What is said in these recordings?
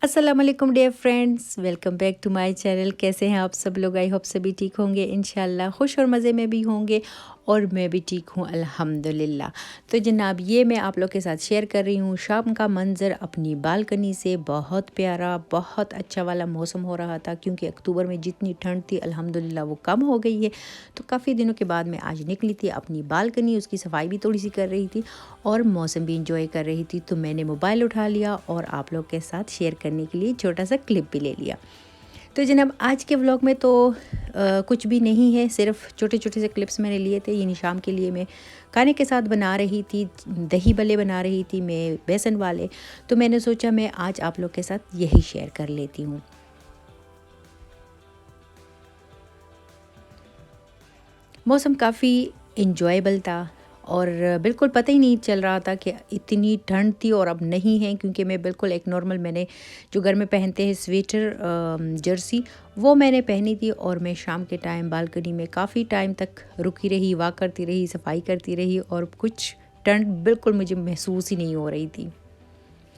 अस्सलाम वालेकुम dear friends, welcome back to my channel. कैसे हैं आप सब लोग? आई होप सभी ठीक होंगे, इंशाल्लाह खुश और मज़े में भी होंगे और मैं भी ठीक हूँ अल्हम्दुलिल्लाह। तो जनाब ये मैं आप लोग के साथ शेयर कर रही हूँ शाम का मंज़र अपनी बालकनी से। बहुत प्यारा, बहुत अच्छा वाला मौसम हो रहा था क्योंकि अक्टूबर में जितनी ठंड थी अल्हम्दुलिल्लाह वो कम हो गई है। तो काफ़ी दिनों के बाद मैं आज निकली थी अपनी बालकनी, उसकी सफाई भी थोड़ी सी कर रही थी और मौसम भी इंजॉय कर रही थी। तो मैंने मोबाइल उठा लिया और आप लोग के साथ शेयर करने के लिए छोटा सा क्लिप भी ले लिया। तो जनाब आज के व्लॉग में तो कुछ भी नहीं है, सिर्फ छोटे छोटे से क्लिप्स मैंने लिए थे। यानी शाम के लिए मैं खाने के साथ बना रही थी, दही बल्ले बना रही थी मैं बेसन वाले। तो मैंने सोचा मैं आज आप लोग के साथ यही शेयर कर लेती हूँ। मौसम काफ़ी इंजॉयबल था और बिल्कुल पता ही नहीं चल रहा था कि इतनी ठंड थी और अब नहीं है, क्योंकि मैं बिल्कुल एक नॉर्मल मैंने जो घर में पहनते हैं स्वेटर जर्सी वो मैंने पहनी थी और मैं शाम के टाइम बालकनी में काफ़ी टाइम तक रुकी रही, वॉक करती रही, सफाई करती रही और कुछ ठंड बिल्कुल मुझे महसूस ही नहीं हो रही थी।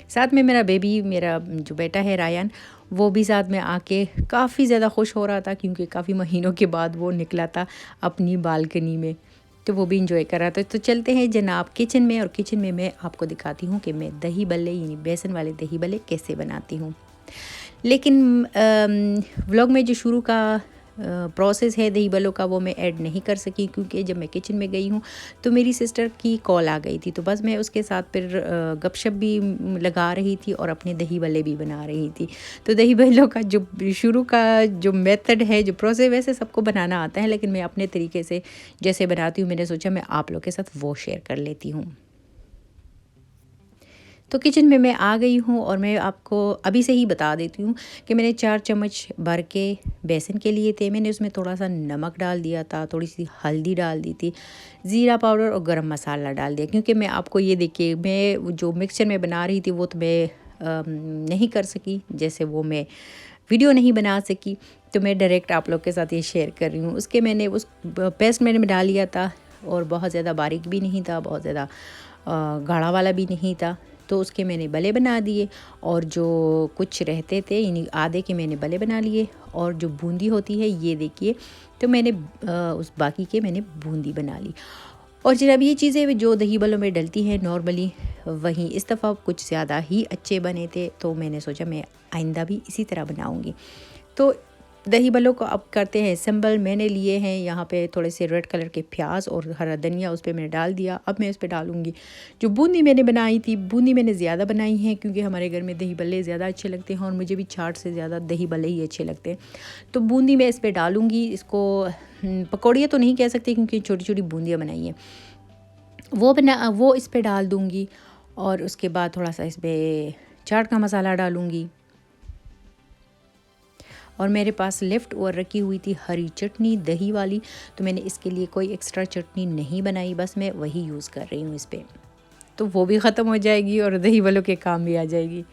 साथ में मेरा बेबी, मेरा जो बेटा है रायन, वो भी साथ में आके काफ़ी ज़्यादा खुश हो रहा था क्योंकि काफ़ी महीनों के बाद वो निकला था अपनी बालकनी में। तो वो भी इंजॉय कर रहा था। तो चलते हैं जनाब किचन में और किचन में मैं आपको दिखाती हूँ कि मैं दही बल्ले यानी बेसन वाले दही बल्ले कैसे बनाती हूँ। लेकिन व्लॉग में जो शुरू का प्रोसेस है दही बल्लों का वो मैं ऐड नहीं कर सकी क्योंकि जब मैं किचन में गई हूँ तो मेरी सिस्टर की कॉल आ गई थी। तो बस मैं उसके साथ फिर गपशप भी लगा रही थी और अपने दही बल्ले भी बना रही थी। तो दही बल्लों का जो शुरू का जो मेथड है, जो प्रोसेस, वैसे सबको बनाना आता है लेकिन मैं अपने तरीके से जैसे बनाती हूँ मैंने सोचा मैं आप लोग के साथ वो शेयर कर लेती हूँ। तो किचन में मैं आ गई हूँ और मैं आपको अभी से ही बता देती हूँ कि मैंने 4 चम्मच भर के बेसन के लिए थे। मैंने उसमें थोड़ा सा नमक डाल दिया था, थोड़ी सी हल्दी डाल दी थी, ज़ीरा पाउडर और गरम मसाला डाल दिया। क्योंकि मैं आपको ये देखिए, मैं जो मिक्सचर में बना रही थी वो तो मैं नहीं कर सकी, जैसे वो मैं वीडियो नहीं बना सकी, तो मैं डायरेक्ट आप लोग के साथ ये शेयर कर रही हूँ। उसके मैंने उस पेस्ट मैंने डाल लिया था और बहुत ज़्यादा बारीक भी नहीं था, बहुत ज़्यादा गाढ़ा वाला भी नहीं था। तो उसके मैंने बले बना दिए और जो कुछ रहते थे यानी आधे के मैंने बले बना लिए और जो बूंदी होती है ये देखिए, तो मैंने उस बाकी के मैंने बूंदी बना ली। और जब ये चीज़ें जो दही बलों में डलती हैं नॉर्मली, वहीं इस दफ़ा कुछ ज़्यादा ही अच्छे बने थे तो मैंने सोचा मैं आइंदा भी इसी तरह बनाऊँगी। तो दही बल्लों को अब करते हैं सिंबल। मैंने लिए हैं यहाँ पे थोड़े से रेड कलर के प्याज और हरा धनिया, उस पर मैंने डाल दिया। अब मैं इस पर डालूँगी जो बूंदी मैंने बनाई थी। बूंदी मैंने ज़्यादा बनाई है क्योंकि हमारे घर में दही बल्ले ज़्यादा अच्छे लगते हैं और मुझे भी चाट से ज़्यादा दही बल्ले ही अच्छे लगते हैं। तो बूंदी मैं इस पर डालूँगी। इसको पकौड़ियाँ तो नहीं कह सकती क्योंकि छोटी छोटी बूंदियाँ बनाई हैं, वो इस पर डाल दूँगी। और उसके बाद थोड़ा सा इस पर चाट का मसाला डालूँगी। और मेरे पास लेफ़्ट ओवर रखी हुई थी हरी चटनी दही वाली, तो मैंने इसके लिए कोई एक्स्ट्रा चटनी नहीं बनाई, बस मैं वही यूज़ कर रही हूँ इस पर। तो वो भी ख़त्म हो जाएगी और दही वालों के काम भी आ जाएगी।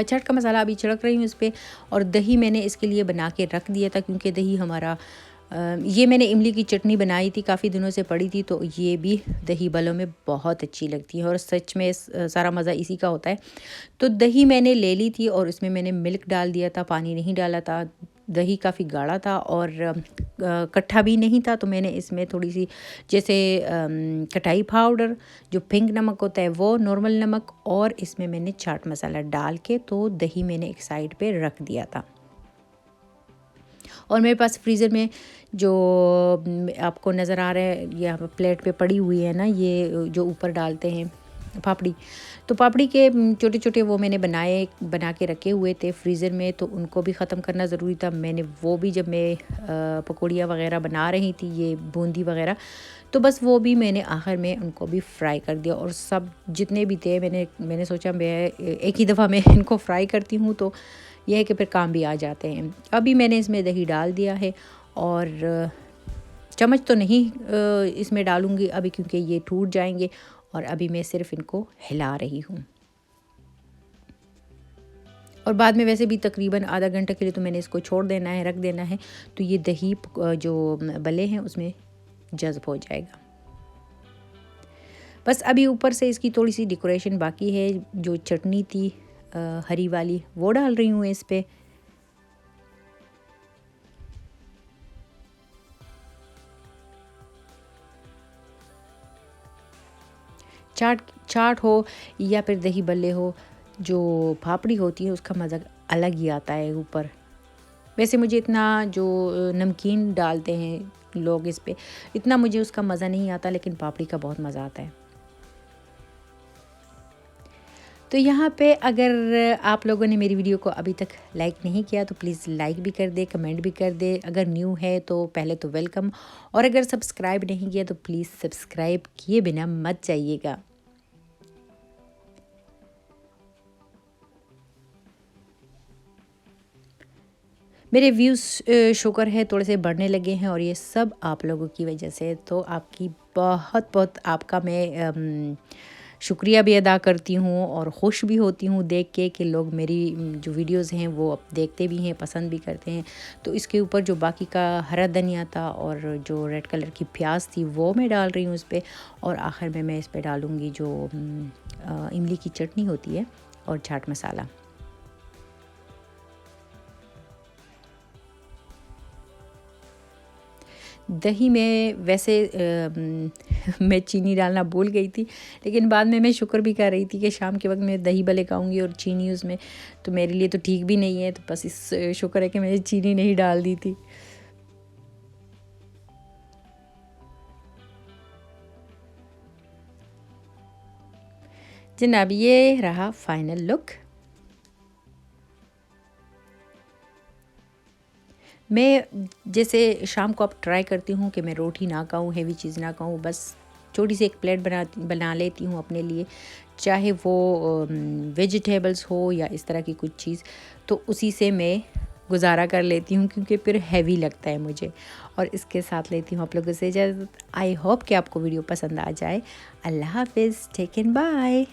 चाट का मसाला अभी छिड़क रही हूँ इस पर। और दही मैंने इसके लिए बना के रख दिया था क्योंकि दही हमारा ये मैंने इमली की चटनी बनाई थी, काफ़ी दिनों से पड़ी थी, तो ये भी दही बलों में बहुत अच्छी लगती है और सच में सारा मज़ा इसी का होता है। तो दही मैंने ले ली थी और इसमें मैंने मिल्क डाल दिया था, पानी नहीं डाला था। दही काफ़ी गाढ़ा था और कट्ठा भी नहीं था, तो मैंने इसमें थोड़ी सी जैसे कटाई पाउडर, जो पिंक नमक होता है वो, नॉर्मल नमक, और इसमें मैंने चाट मसाला डाल के तो दही मैंने एक साइड पे रख दिया था। और मेरे पास फ्रीज़र में जो आपको नज़र आ रहा है यहाँ पर प्लेट पे पड़ी हुई है ना, ये जो ऊपर डालते हैं पापड़ी, तो पापड़ी के छोटे छोटे वो मैंने बना के रखे हुए थे फ्रीज़र में, तो उनको भी ख़त्म करना ज़रूरी था। मैंने वो भी जब मैं पकौड़ियाँ वगैरह बना रही थी, ये बूंदी वगैरह, तो बस वो भी मैंने आखिर में उनको भी फ्राई कर दिया। और सब जितने भी थे मैंने सोचा मैं एक ही दफ़ा मैं इनको फ्राई करती हूँ, तो यह है कि फिर काम भी आ जाते हैं। अभी मैंने इसमें दही डाल दिया है और चम्मच तो नहीं इसमें डालूँगी अभी क्योंकि ये टूट जाएंगे, और अभी मैं सिर्फ इनको हिला रही हूँ। और बाद में वैसे भी तकरीबन आधा घंटा के लिए तो मैंने इसको छोड़ देना है, रख देना है, तो ये दही जो बले हैं उसमें जज़्ब हो जाएगा। बस अभी ऊपर से इसकी थोड़ी सी डेकोरेशन बाकी है, जो चटनी थी हरी वाली वो डाल रही हूँ इस पे। चाट हो या फिर दही बल्ले हो, जो पापड़ी होती है उसका मज़ा अलग ही आता है ऊपर। वैसे मुझे इतना जो नमकीन डालते हैं लोग इस पे, इतना मुझे उसका मज़ा नहीं आता, लेकिन पापड़ी का बहुत मज़ा आता है। तो यहाँ पे अगर आप लोगों ने मेरी वीडियो को अभी तक लाइक नहीं किया तो प्लीज़ लाइक भी कर दे, कमेंट भी कर दे। अगर न्यू है तो पहले तो वेलकम, और अगर सब्सक्राइब नहीं किया तो प्लीज़ सब्सक्राइब किए बिना मत जाइएगा। मेरे व्यूज़ शुक्र है थोड़े से बढ़ने लगे हैं, और ये सब आप लोगों की वजह से। तो आपकी बहुत बहुत आपका मैं शुक्रिया भी अदा करती हूँ, और खुश भी होती हूँ देख के कि लोग मेरी जो वीडियोस हैं वो अब देखते भी हैं, पसंद भी करते हैं। तो इसके ऊपर जो बाकी का हरा धनिया था और जो रेड कलर की प्याज थी वो मैं डाल रही हूँ इस पर, और आखिर में मैं इस पर डालूँगी जो इमली की चटनी होती है और चाट मसाला। दही में वैसे मैं चीनी डालना भूल गई थी, लेकिन बाद में मैं शुक्र भी कर रही थी कि शाम के वक्त मैं दही भले खाऊंगी और चीनी उसमें, तो मेरे लिए तो ठीक भी नहीं है। तो बस इस शुक्र है कि मैंने चीनी नहीं डाल दी थी। जनाब ये रहा फाइनल लुक। मैं जैसे शाम को अब ट्राई करती हूँ कि मैं रोटी ना खाऊँ, हेवी चीज़ ना खाऊँ, बस छोटी सी एक प्लेट बना लेती हूँ अपने लिए, चाहे वो वेजिटेबल्स हो या इस तरह की कुछ चीज़, तो उसी से मैं गुजारा कर लेती हूँ, क्योंकि फिर हैवी लगता है मुझे। और इसके साथ लेती हूँ आप लोगों से इजाज़त। आई होप कि आपको वीडियो पसंद आ जाए। अल्लाह हाफिज़, टेक एंड बाय।